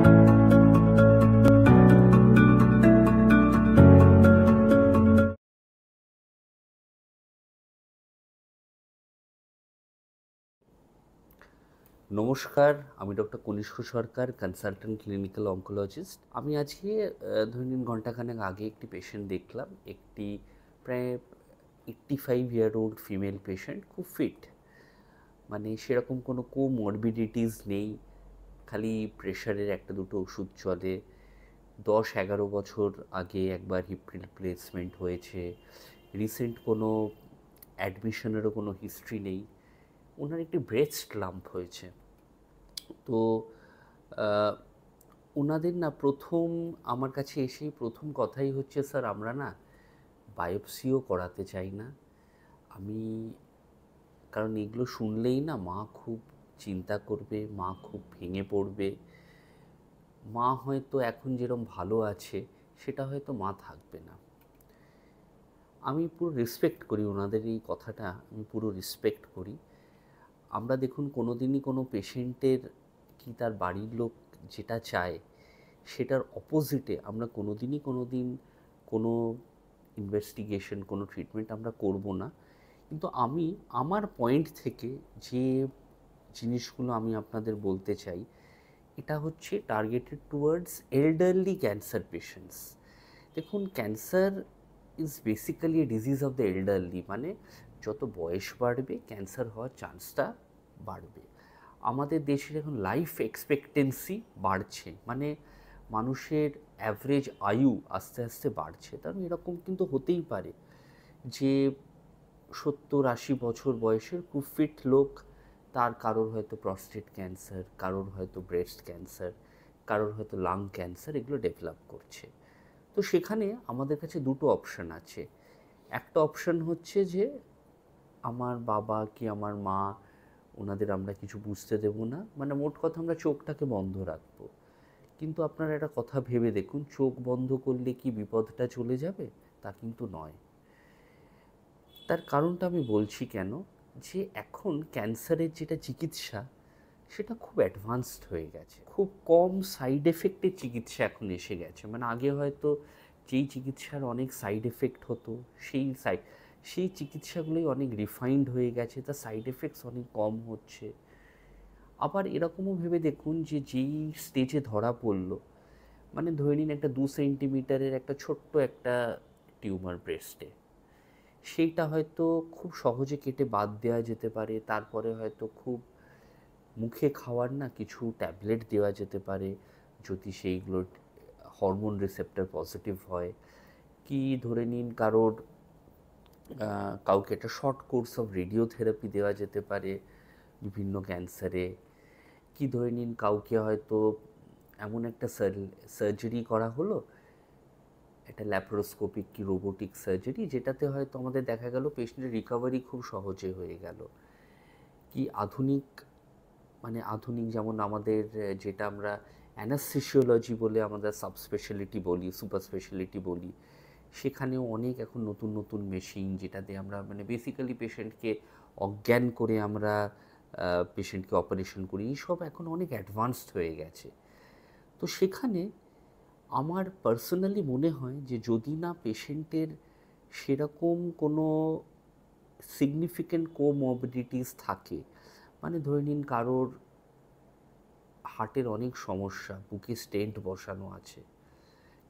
নমস্কার, আমি ডক্টর কনিষ্ক সরকার, consultant clinical oncologist. আমি আজকে ধরে নিন ঘণ্টাখানেক আগে একটি পেশেন্ট দেখলাম, একটি প্রায় 85 ইয়ার ওল্ড ফিমেল পেশেন্ট, খুব ফিট, মানে সেরকম কোনো কোমরবিডিটিস নেই, খালি প্রেশারের একটা দুটো ওষুধ চলে। 10-11 বছর আগে একবার হিপ রিপ্লেসমেন্ট হয়েছে, রিসেন্ট কোনো অ্যাডমিশনেরও কোনো হিস্ট্রি নেই। ওনার একটি ব্রেস্ট লাম্প হয়েছে। তো ওনাদের না প্রথম আমার কাছে এসেই প্রথম কথাই হচ্ছে, স্যার আমরা না বায়োপসিও করাতে চাই না। কারণ এগুলো শুনলেই না মা খুব চিন্তা করবে, মা খুব ভেঙে পড়বে। মা হয়তো এখন যেরকম ভালো আছে সেটা হয়তো মা থাকবে না। আমি পুরো রেসপেক্ট করি ওনাদের এই কথাটা, আমি পুরো রেসপেক্ট করি। আমরা দেখুন কোনো দিনই কোনো পেশেন্টের কি তার বাড়ির লোক যেটা চায় সেটার অপোজিটে আমরা কোনো দিন কোনো ইনভেস্টিগেশন, কোনো ট্রিটমেন্ট আমরা করব না। কিন্তু আমি আমার পয়েন্ট থেকে যে জিনিসগুলো আমি আপনাদের বলতে চাই, এটা হচ্ছে targeted towards elderly cancer patients. দেখুন, cancer is basically a disease of the elderly, মানে যত বয়স বাড়বে ক্যান্সার হওয়ার চান্সটা বাড়বে। আমাদের দেশের এখন লাইফ এক্সপেক্টেন্সি বাড়ছে, মানে মানুষের অ্যাভারেজ আয়ু আস্তে আস্তে বাড়ছে। কারণ এরকম কিন্তু হতেই পারে যে 70-80 বছর বয়সের খুব ফিট লোক, তার কারোর হয়তো প্রস্টেট ক্যান্সার, কারোর হয়তো ব্রেস্ট ক্যান্সার, কারোর হয়তো লাং ক্যান্সার, এগুলো ডেভেলপ করছে। তো সেখানে আমাদের কাছে দুটো অপশান আছে। একটা অপশান হচ্ছে যে আমার বাবা কি আমার মা, ওনাদের আমরা কিছু বুঝতে দেব না, মানে মোট কথা আমরা চোখটাকে বন্ধ রাখবো। কিন্তু আপনারা একটা কথা ভেবে দেখুন, চোখ বন্ধ করলে কি বিপদটা চলে যাবে? তা কিন্তু নয়। তার কারণটা আমি বলছি কেন, যে এখন ক্যান্সারের যেটা চিকিৎসা সেটা খুব অ্যাডভান্সড হয়ে গেছে, খুব কম সাইড এফেক্টের চিকিৎসা এখন এসে গেছে। মানে আগে হয়তো যেই চিকিৎসার অনেক সাইড এফেক্ট হতো, সেই চিকিৎসাগুলোই অনেক রিফাইন্ড হয়ে গেছে, তার সাইড এফেক্টস অনেক কম হচ্ছে। আবার এরকমও ভেবে দেখুন যে যেই স্টেজে ধরা পড়লো, মানে ধরে নিন একটা 2 সেন্টিমিটারের একটা ছোট্ট একটা টিউমার ব্রেস্টে, সেইটা হয়তো খুব সহজে কেটে বাদ দেওয়া যেতে পারে। তারপরে হয়তো খুব মুখে খাওয়ার না কিছু ট্যাবলেট দেওয়া যেতে পারে, যদি সেইগুলো হরমোন রিসেপ্টর পজিটিভ হয়। কি ধরে নিন কাউকে একটা শর্ট কোর্স অফ রেডিওথেরাপি দেওয়া যেতে পারে বিভিন্ন ক্যান্সারে। কি ধরে নিন কাউকে হয়তো এমন একটা সার্জারি করা হলো, একটা ল্যাপারোস্কোপিক কি রোবোটিক সার্জারি, যেটাতে হয়তো আমাদের দেখা গেল পেশেন্টের রিকভারি খুব সহজে হয়ে গেল। কি আধুনিক যেমন আমাদের যেটা আমরা অ্যানাস্থেসিওলজি বলে আমাদের সাবস্পেশালিটি বলি, সুপার স্পেশালিটি বলি, সেখানেও অনেক এখন নতুন নতুন মেশিন, যেটাতে আমরা মানে বেসিক্যালি পেশেন্টকে অজ্ঞান করে আমরা পেশেন্টকে অপারেশন করি, এইসব এখন অনেক অ্যাডভান্সড হয়ে গেছে। তো সেখানে আমার পার্সোনালি মনে হয় যে যদি না পেশেন্টের সেরকম কোনো সিগনিফিক্যান্ট কোমরবিডিটিস থাকে, মানে ধরে নিন কারোর হার্টের অনেক সমস্যা, বুকে স্টেন্ট বসানো আছে,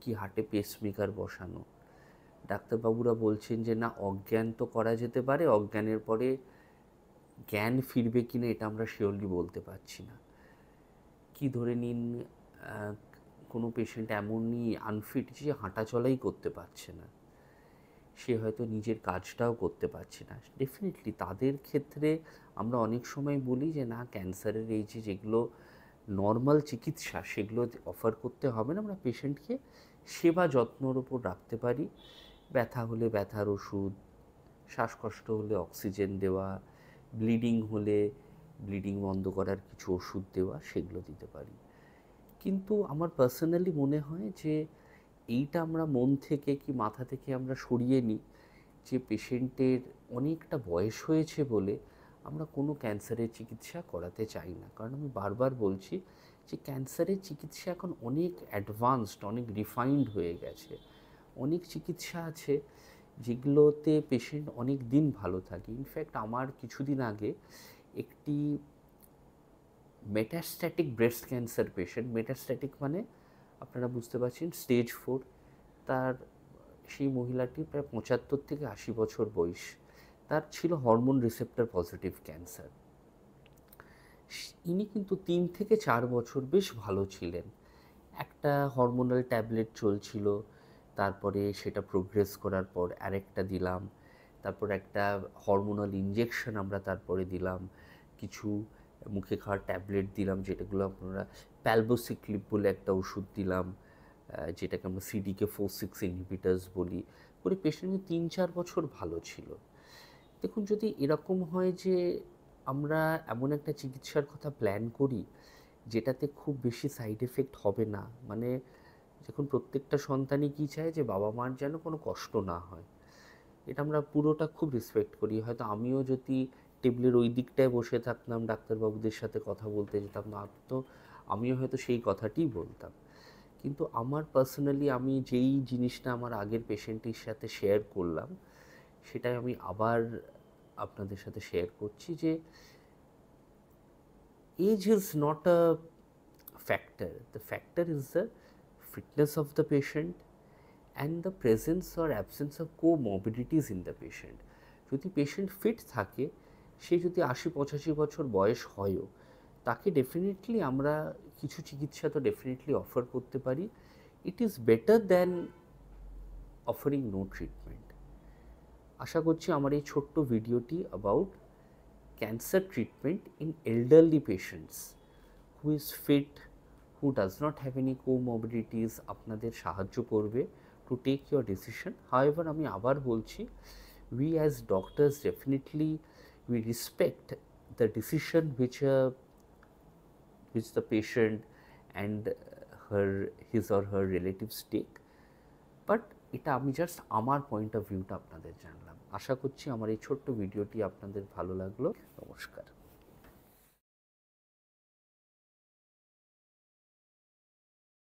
কি হার্টে পেসমেকার বসানো, ডাক্তারবাবুরা বলছেন যে না অজ্ঞান তো করা যেতে পারে, অজ্ঞানের পরে জ্ঞান ফিরবে কিনা এটা আমরা শিওরলি বলতে পারছি না। কি ধরে নিন কোনো পেশেন্ট এমনই আনফিট যে হাঁটা চলাই করতে পারছে না, সে হয়তো নিজের কাজটাও করতে পারছে না, ডেফিনেটলি তাদের ক্ষেত্রে আমরা অনেক সময় বলি যে না ক্যান্সারের এই যেগুলো নর্মাল চিকিৎসা সেগুলো অফার করতে হবে না, আমরা পেশেন্টকে সেবা যত্নর ওপর রাখতে পারি। ব্যথা হলে ব্যথার ওষুধ, শ্বাসকষ্ট হলে অক্সিজেন দেওয়া, ব্লিডিং হলে ব্লিডিং বন্ধ করার কিছু ওষুধ দেওয়া, সেগুলো দিতে পারি। কিন্তু আমার পার্সোনালি মনে হয় যে এইটা আমরা মন থেকে কি মাথা থেকে আমরা সরিয়ে নিই যে পেশেন্টের অনেকটা বয়স হয়েছে বলে আমরা কোনো ক্যান্সারের চিকিৎসা করাতে চাই না। কারণ আমি বারবার বলছি, যে ক্যান্সারের চিকিৎসা এখন অনেক অ্যাডভান্সড, অনেক রিফাইন্ড হয়ে গেছে। অনেক চিকিৎসা আছে যেগুলোতে পেশেন্ট অনেক দিন ভালো থাকে। ইনফ্যাক্ট আমার কিছুদিন আগে একটি metastatic breast cancer patient, metastatic মানে আপনারা বুঝতে পারছেন স্টেজ 4, তার সেই মহিলাটি প্রায় 75 থেকে 80 বছর বয়স, তার ছিল হরমোন রিসেপ্টর পজিটিভ ক্যান্সার। ইনি কিন্তু 3 থেকে 4 বছর বেশ ভালো ছিলেন। একটা হরমোনাল ট্যাবলেট চলছিল, তারপরে সেটা প্রোগ্রেস করার পর আরেকটা দিলাম, তারপর একটা হরমোনাল ইনজেকশন আমরা তারপরে দিলাম, কিছু মুখে খাওয়ার ট্যাবলেট দিলাম, যেটাগুলো আপনারা প্যালবোসিক্লিপ বলে একটা ওষুধ দিলাম, যেটাকে আমরা CDK4/6 ইনহিবিটার্স বলি, করে পেশেন্ট 3-4 বছর ভালো ছিল। দেখুন, যদি এরকম হয় যে আমরা এমন একটা চিকিৎসার কথা প্ল্যান করি যেটাতে খুব বেশি সাইড এফেক্ট হবে না, মানে যখন প্রত্যেকটা সন্তানই কী চায় যে বাবা মার যেন কোনো কষ্ট না হয়, এটা আমরা পুরোটা খুব রেসপেক্ট করি। হয়তো আমিও যদি টেবিলের ওই দিকটায় বসে থাকতাম, ডাক্তারবাবুদের সাথে কথা বলতে যেতাম না, তো আমিও হয়তো সেই কথাটিই বলতাম। কিন্তু আমার পার্সোনালি আমি যেই জিনিসটা আমার আগের পেশেন্টের সাথে শেয়ার করলাম, সেটাই আমি আবার আপনাদের সাথে শেয়ার করছি যে age is not a factor. The factor is the fitness of the patient and the presence or absence of comorbidities in the patient. যদি পেশেন্ট ফিট থাকে, সে যদি 80-85 বছর বয়স হয়ও, তাকে ডেফিনেটলি আমরা কিছু চিকিৎসা তো ডেফিনেটলি অফার করতে পারি। It is better than offering no treatment. আশা করছি আমার এই ছোট্ট ভিডিওটি about cancer treatment in elderly patients who is fit, who does not have any comorbidities আপনাদের সাহায্য করবে to take your decision. However, আমি আবার বলছি, we as doctors definitely we respect the decision which the patient and his or her relatives take, but এটা আমি just আমার point of ভিউটা আপনাদের জানলাম। আশা করছি আমার এই ছোট্ট ভিডিওটি আপনাদের ভালো লাগলো। নমস্কার।